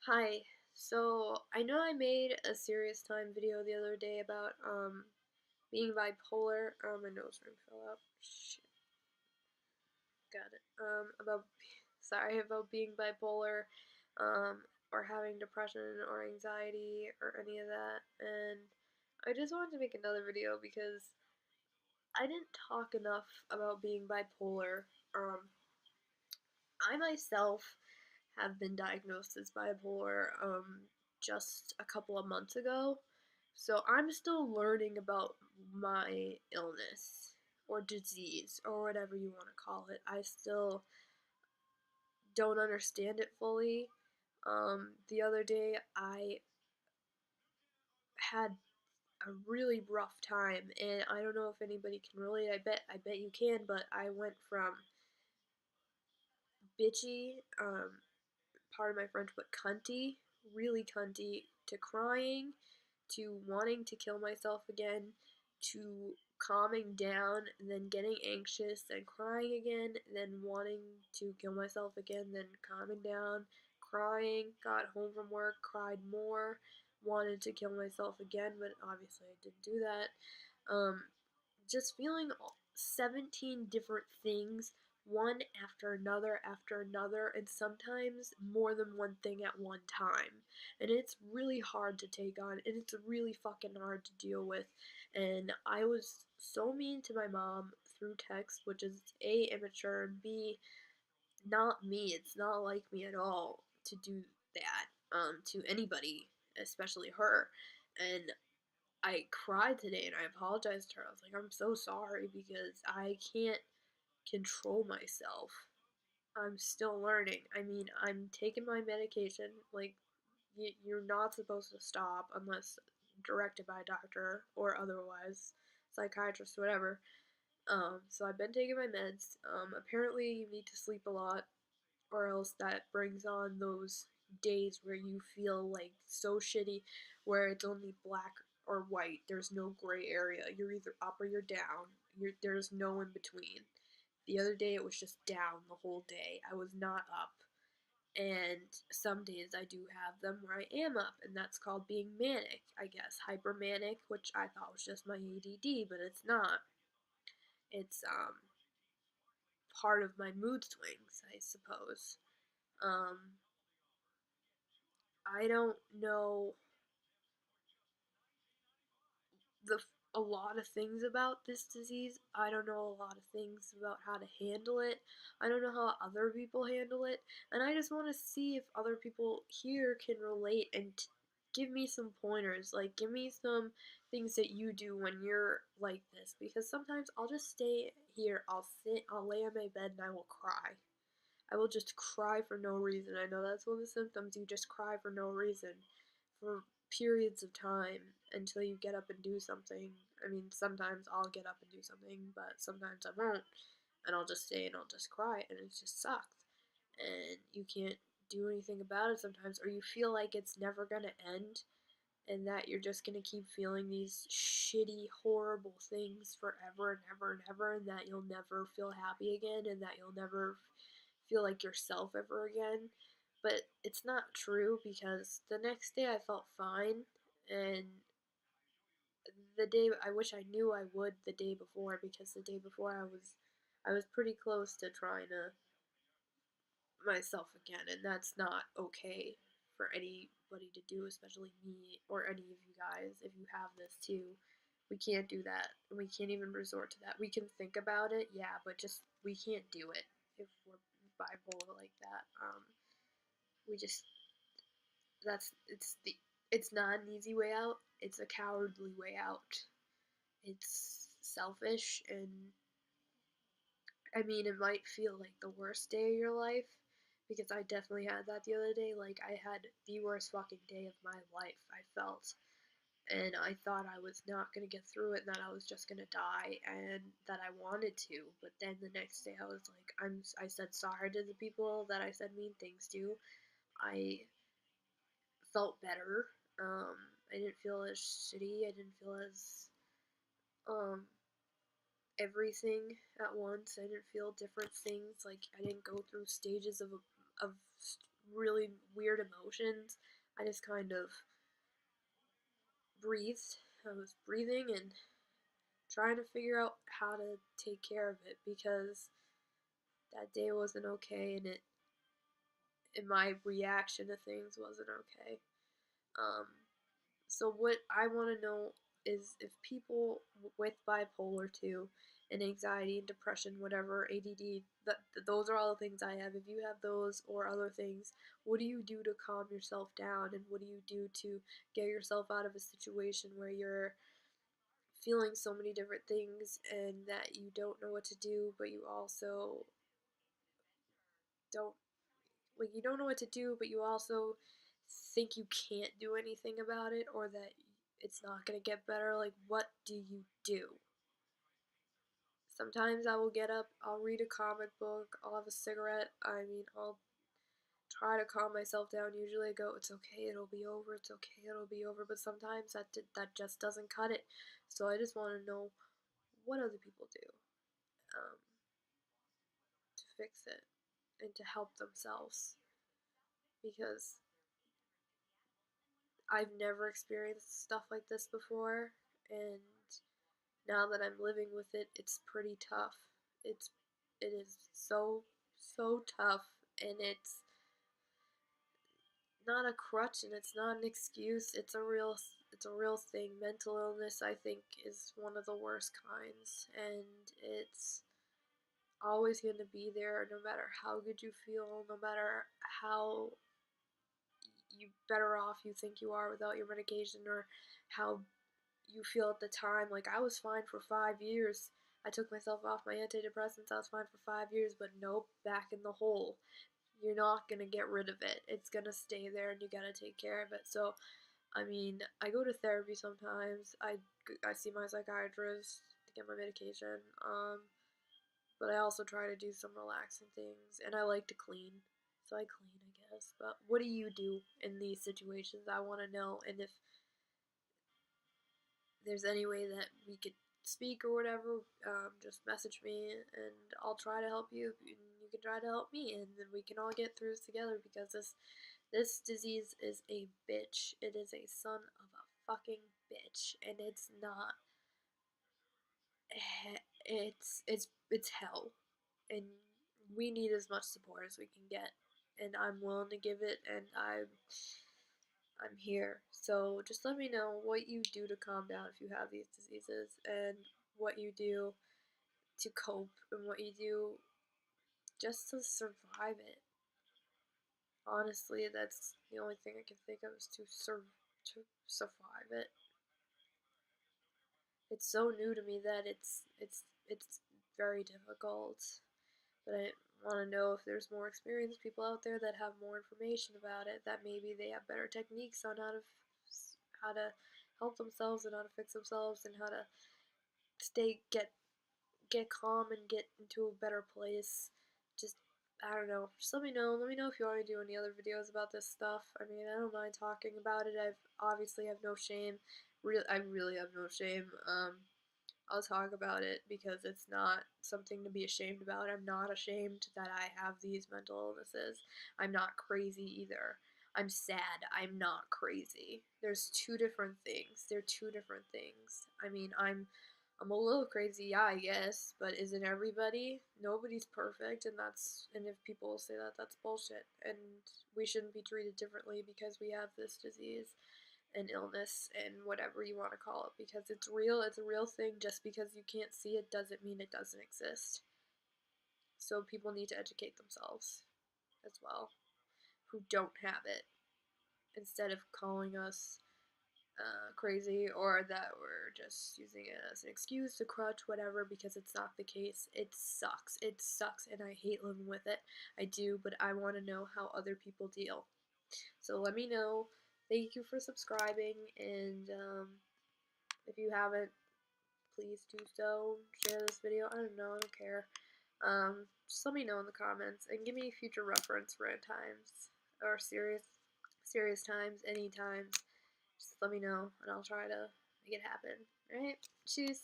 Hi. So I know I made a serious time video the other day about being bipolar. My nose ring fell out. Shit, got it. About sorry about being bipolar, or having depression or anxiety or any of that. And I just wanted to make another video because I didn't talk enough about being bipolar. Um, I myself have been diagnosed as bipolar just a couple of months ago. So I'm still learning about my illness or disease or whatever you want to call it. I still don't understand it fully. The other day I had a really rough time, and I don't know if anybody can relate. I bet you can, but I went from bitchy, part of my French, but cunty, really cunty, to crying, to wanting to kill myself again, to calming down, and then getting anxious, then crying again, then wanting to kill myself again, then calming down, crying, got home from work, cried more, wanted to kill myself again, but obviously I didn't do that. Just feeling 17 different things, one after another, and sometimes more than one thing at one time. And it's really hard to take on, and it's really fucking hard to deal with. And I was so mean to my mom through text, which is A, immature, and B, not me. It's not like me at all to do that to anybody, especially her. And I cried today and I apologized to her. I was like, I'm so sorry because I can't control myself. I'm still learning. I mean, I'm taking my medication. Like, you're not supposed to stop unless directed by a doctor or otherwise, psychiatrist, whatever. So I've been taking my meds. Apparently, you need to sleep a lot, or else that brings on those days where you feel like so shitty, where it's only black or white. There's no gray area. You're either up or you're down. There's no in between. The other day it was just down the whole day. I was not up. And some days I do have them where I am up, and that's called being manic, I guess. Hypermanic, which I thought was just my ADD, but it's not. It's part of my mood swings, I suppose. Um, I don't know the a lot of things about this disease. I don't know a lot of things about how to handle it. I don't know how other people handle it, and I just want to see if other people here can relate and give me some pointers. Like, give me some things that you do when you're like this, because sometimes I'll just stay here, I'll lay on my bed and I will cry. I will just cry for no reason. I know that's one of the symptoms. You just cry for no reason for periods of time until you get up and do something. I mean, sometimes I'll get up and do something, but sometimes I won't. And I'll just stay and I'll just cry, and it just sucks. And you can't do anything about it sometimes, or you feel like it's never gonna end, and that you're just gonna keep feeling these shitty, horrible things forever and ever and ever, and that you'll never feel happy again, and that you'll never feel like yourself ever again. But it's not true, because the next day I felt fine, and the day I wish I knew I would the day before, because the day before I was pretty close to trying to myself again, and that's not okay for anybody to do, especially me or any of you guys. If you have this too, we can't do that. We can't even resort to that. We can think about it, yeah, but just we can't do it if we're bipolar like that. We just that's it's not an easy way out. It's a cowardly way out. It's selfish, and I mean, it might feel like the worst day of your life, because I definitely had that the other day. Like, I had the worst fucking day of my life, I felt. And I thought I was not gonna get through it, and that I was just gonna die, and that I wanted to. But then the next day I was like, I said sorry to the people that I said mean things to. I felt better. Um, I didn't feel as shitty. I didn't feel as um everything at once. I didn't feel different things. Like, I didn't go through stages of really weird emotions, I just kind of breathed. I was breathing and trying to figure out how to take care of it because that day wasn't okay, and my reaction to things wasn't okay. Um, so what I want to know is if people with bipolar 2 and anxiety and depression, whatever, ADD, those are all the things I have. If you have those or other things, what do you do to calm yourself down, and what do you do to get yourself out of a situation where you're feeling so many different things and that you don't know what to do, but you also don't like you don't know what to do, but you also think you can't do anything about it or that it's not going to get better. Like, what do you do? Sometimes I will get up, I'll read a comic book, I'll have a cigarette. I mean, I'll try to calm myself down. Usually I go, it's okay, it'll be over, it's okay, it'll be over. But sometimes that just doesn't cut it. So I just want to know what other people do um, to fix it and to help themselves because I've never experienced stuff like this before, and now that I'm living with it, it's pretty tough. It is so tough, and it's not a crutch and it's not an excuse. It's a real thing. Mental illness, I think, is one of the worst kinds, and it's always going to be there no matter how good you feel, no matter how you better off you think you are without your medication, or how you feel at the time. Like, I was fine for 5 years. I took myself off my antidepressants. I was fine for 5 years, but nope, back in the hole. You're not gonna get rid of it. It's gonna stay there, and you gotta take care of it. So, I mean, I go to therapy sometimes. I see my psychiatrist to get my medication. But I also try to do some relaxing things, and I like to clean. So I clean, I guess. But what do you do in these situations? I want to know, and if there's any way that we could speak or whatever, just message me and I'll try to help you, and you can try to help me, and then we can all get through this together because this disease is a bitch. It is a son of a fucking bitch, and it's not. It's hell, and we need as much support as we can get, and I'm willing to give it, and I'm here. So just let me know what you do to calm down if you have these diseases, and what you do to cope, and what you do just to survive it. Honestly, that's the only thing I can think of is to survive it. It's so new to me that it's very difficult. But I want to know if there's more experienced people out there that have more information about it, that maybe they have better techniques on how to help themselves and how to fix themselves and how to stay get calm and get into a better place. Just I don't know. Just let me know. Let me know if you want to do any other videos about this stuff. I mean, I don't mind talking about it. I've obviously have no shame. I really have no shame. I'll talk about it because it's not something to be ashamed about. I'm not ashamed that I have these mental illnesses. I'm not crazy either. I'm sad. I'm not crazy. There's two different things. They're two different things. I mean, I'm a little crazy, yeah, I guess, but isn't everybody? Nobody's perfect, and if people say that, that's bullshit. And we shouldn't be treated differently because we have this disease and illness and whatever you want to call it, because it's real. It's a real thing. Just because you can't see it doesn't mean it doesn't exist. So people need to educate themselves as well, who don't have it, instead of calling us crazy, or that we're just using it as an excuse to crutch, whatever, because it's not the case. It sucks. It sucks, and I hate living with it. I do, but I want to know how other people deal. So let me know. Thank you for subscribing, and if you haven't, please do so. Share this video. I don't know. I don't care. Just let me know in the comments, and give me future reference for end times or serious times, any times. Just let me know, and I'll try to make it happen. Alright? Cheers.